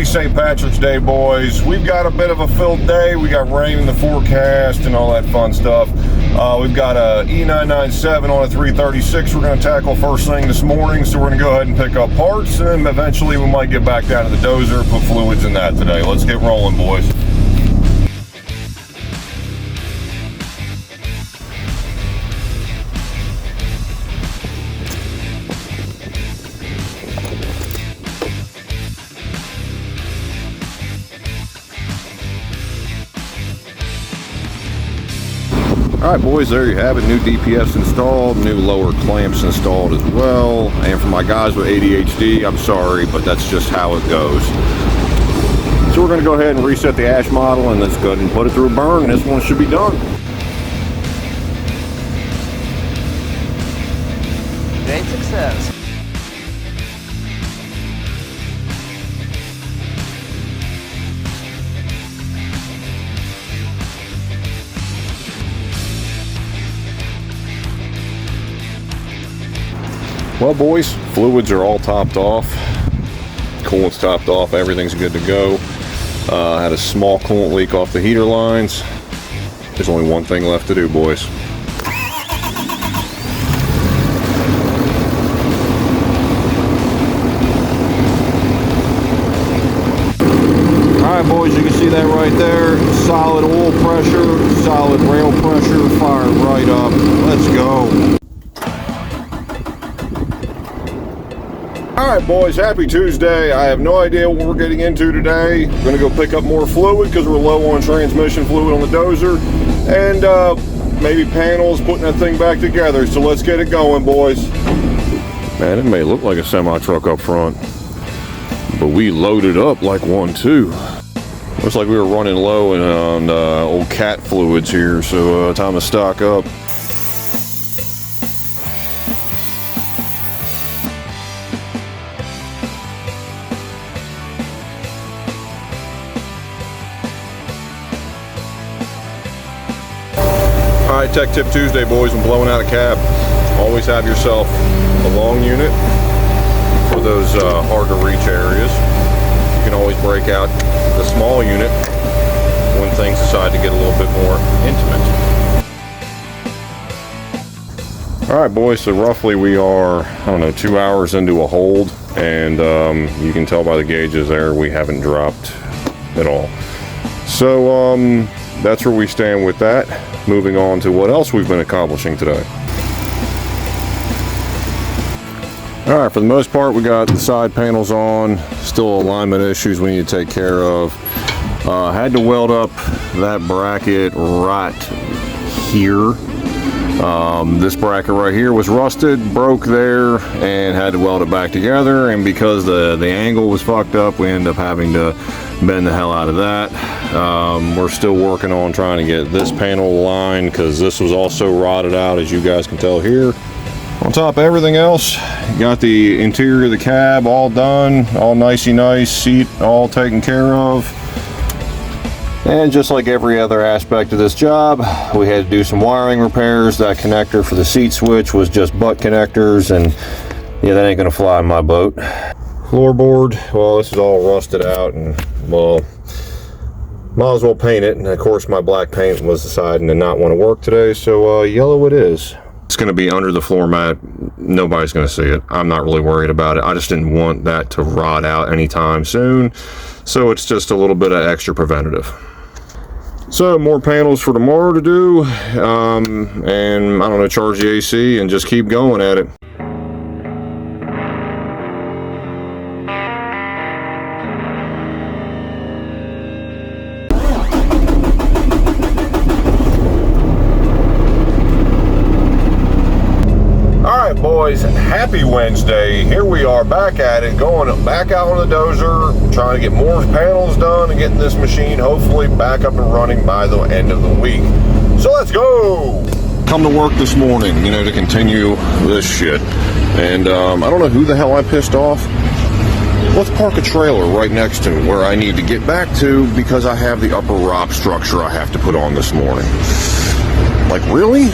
Happy St. Patrick's Day, boys. We've got a bit of a filled day. We got rain in the forecast and all that fun stuff. We've got a E997 on a 336 we're going to tackle first thing this morning, so we're going to go ahead and pick up parts, and eventually we might get back down to the Dozer, put fluids in that today. Let's get rolling, boys. Alright boys, there you have it. New DPFs installed, new lower clamps installed as well. And for my guys with ADHD, I'm sorry, but that's just how it goes. So we're going to go ahead and reset the ash model, and let's go ahead and put it through a burn, and this one should be done. Great success. Well boys, fluids are all topped off, coolant's topped off, everything's good to go. Had a small coolant leak off the heater lines. There's only one thing left to do, boys. Alright boys, you can see that right there. Solid oil pressure, solid rail pressure, fired right up. Let's go. Alright boys, happy Tuesday. I have no idea what we're getting into today. I'm going to go pick up more fluid because we're low on transmission fluid on the Dozer. And maybe panels, putting that thing back together. So let's get it going, boys. Man, it may look like a semi-truck up front, but we loaded up like one too. Looks like we were running low on old cat fluids here, so time to stock up. Alright, Tech Tip Tuesday, boys. When blowing out a cab, always have yourself a long unit for those hard to reach areas. You can always break out the small unit when things decide to get a little bit more intimate. Alright boys, so roughly we are, I don't know, 2 hours into a hold, and you can tell by the gauges there we haven't dropped at all. So that's where we stand with that. Moving on to what else we've been accomplishing today. Alright, for the most part we got the side panels on. Still alignment issues we need to take care of. Had to weld up that bracket right here. This bracket right here was rusted, broke there, and had to weld it back together, and because the angle was fucked up, we ended up having to bend the hell out of that. We're still working on trying to get this panel aligned because this was also rotted out, as you guys can tell here. On top of everything else, got the interior of the cab all done, all nicey nice, seat all taken care of. And just like every other aspect of this job, we had to do some wiring repairs. That connector for the seat switch was just butt connectors, and yeah, that ain't gonna fly in my boat. Floorboard, well, this is all rusted out, and well, might as well paint it. And of course my black paint was deciding to not want to work today, so yellow it is. It's going to be under the floor mat. Nobody's going to see it. I'm not really worried about it. I just didn't want that to rot out anytime soon, so it's just a little bit of extra preventative. So more panels for tomorrow to do, and I don't know, charge the AC and just keep going at it. Boys, happy Wednesday. Here we are back at it, going back out on the Dozer, trying to get more panels done and getting this machine hopefully back up and running by the end of the week. So let's go. Come to work this morning, you know, to continue this shit. And I don't know who the hell I pissed off. Let's park a trailer right next to where I need to get back to because I have the upper rock structure I have to put on this morning. Like, really?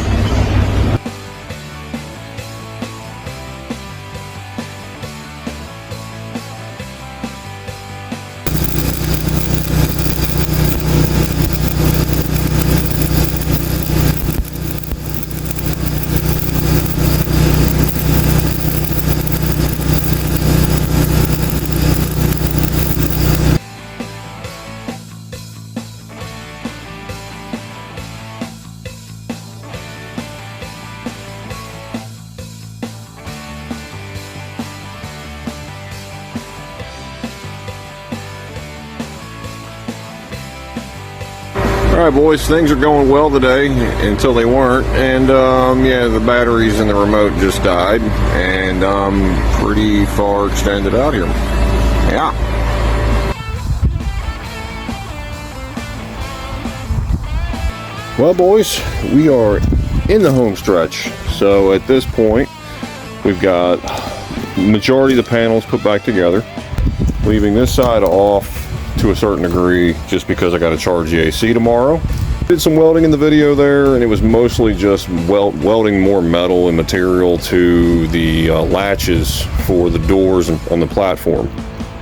Alright boys, things are going well today until they weren't, and yeah, the batteries in the remote just died, and I'm pretty far extended out here. Yeah. Well boys, we are in the home stretch. So at this point, we've got majority of the panels put back together, leaving this side off to a certain degree just because I got to charge the AC tomorrow. Did some welding in the video there, and it was mostly just welding more metal and material to the latches for the doors on the platform.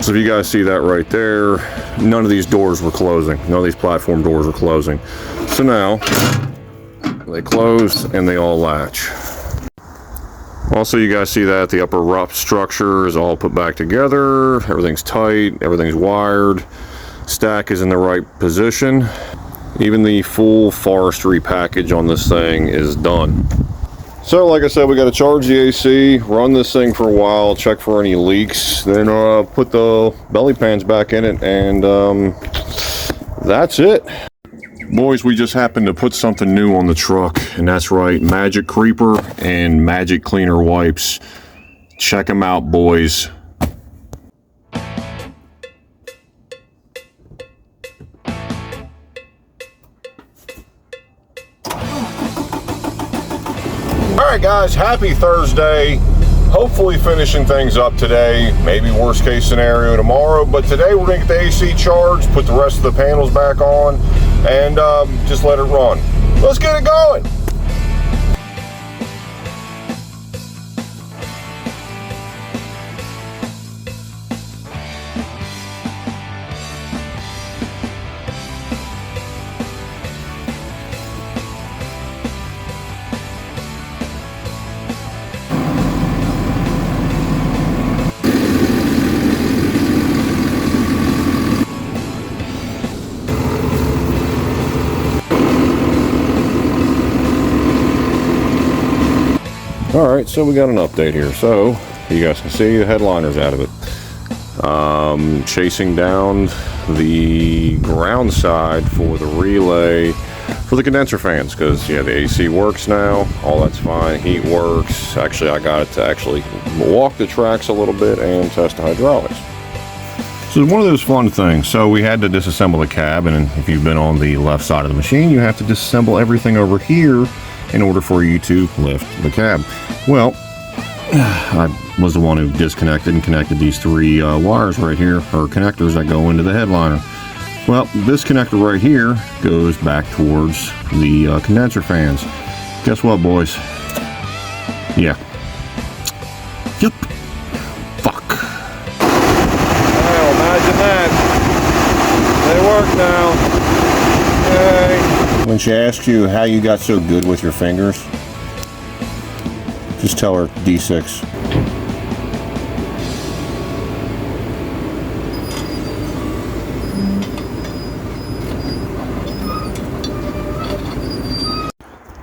So if you guys see that right there, none of these doors were closing. None of these platform doors were closing. So now they close and they all latch. Also, you guys see that the upper rough structure is all put back together. Everything's tight, everything's wired. Stack is in the right position. Even the full forestry package on this thing is done. So like I said, we got to charge the AC, run this thing for a while, check for any leaks, then put the belly pans back in it, and that's it. Boys, we just happened to put something new on the truck, and that's right, Magic Creeper and Magic Cleaner wipes. Check them out, boys. Alright guys, happy Thursday. Hopefully finishing things up today, maybe worst case scenario tomorrow, but today we're going to get the AC charged, put the rest of the panels back on, and just let it run. Let's get it going. Alright, so we got an update here. So, you guys can see the headliner's out of it. Chasing down the ground side for the relay for the condenser fans, because yeah, the AC works now, all that's fine, heat works. Actually, I got it to actually walk the tracks a little bit and test the hydraulics. So it's one of those fun things. So we had to disassemble the cab, and if you've been on the left side of the machine, you have to disassemble everything over here in order for you to lift the cab. Well, I was the one who disconnected and connected these three wires right here, or connectors that go into the headliner. Well, this connector right here goes back towards the condenser fans. Guess what, boys? Yeah. Yep. Fuck. Well, imagine that. They work now. Yay. When she asks you how you got so good with your fingers, just tell her D6.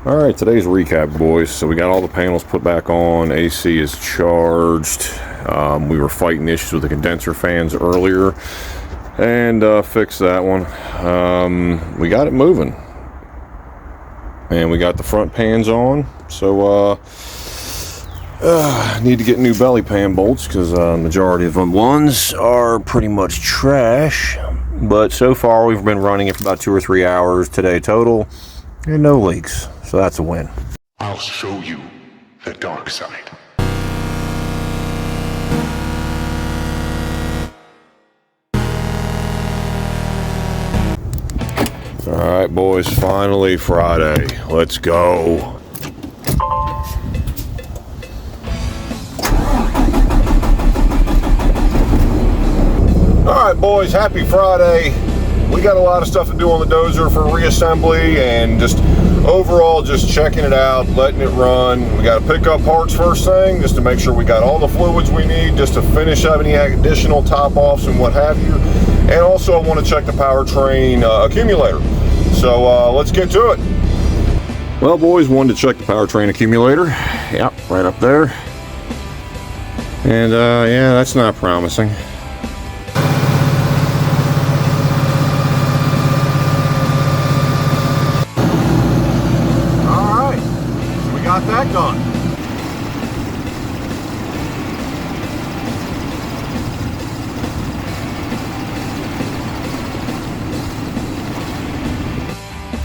Alright, today's recap, boys. So we got all the panels put back on, AC is charged. We were fighting issues with the condenser fans earlier, and fixed that one. We got it moving. And we got the front pans on, so need to get new belly pan bolts, because majority of the ones are pretty much trash. But so far we've been running it for about 2 or 3 hours today total, and no leaks, so that's a win. I'll show you the dark side. Alright boys, finally Friday. Let's go. Alright boys, happy Friday. We got a lot of stuff to do on the Dozer for reassembly, and just overall just checking it out, letting it run. We got to pick up parts first thing, just to make sure we got all the fluids we need, just to finish up any additional top offs and what have you. And also I want to check the powertrain accumulator. So let's get to it. Well boys, wanted to check the powertrain accumulator. Yep, right up there. And yeah, that's not promising. done.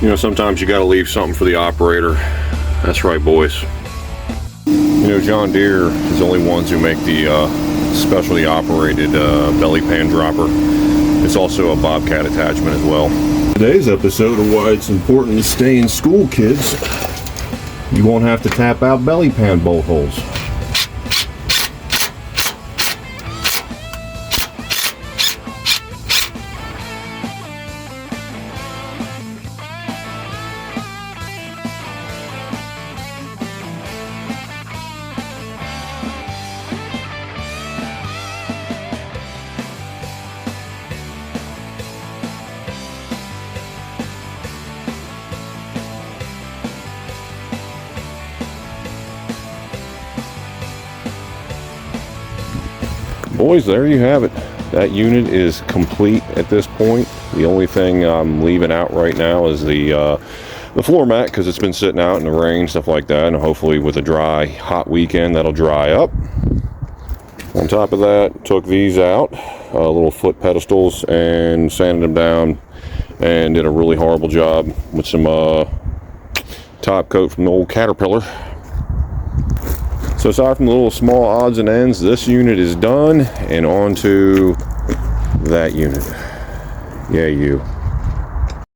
You know, sometimes you got to leave something for the operator. That's right, boys. You know, John Deere is the only ones who make the specially operated belly pan dropper. It's also a Bobcat attachment as well. Today's episode of why it's important to stay in school, kids. You won't have to tap out belly pan bolt holes. Boys, there you have it. That unit is complete at this point. The only thing I'm leaving out right now is the floor mat, because it's been sitting out in the rain, stuff like that, and hopefully with a dry, hot weekend that'll dry up. On top of that, took these out, little foot pedestals, and sanded them down, and did a really horrible job with some top coat from the old Caterpillar. So aside from the little small odds and ends, this unit is done, and on to that unit. Yeah, you.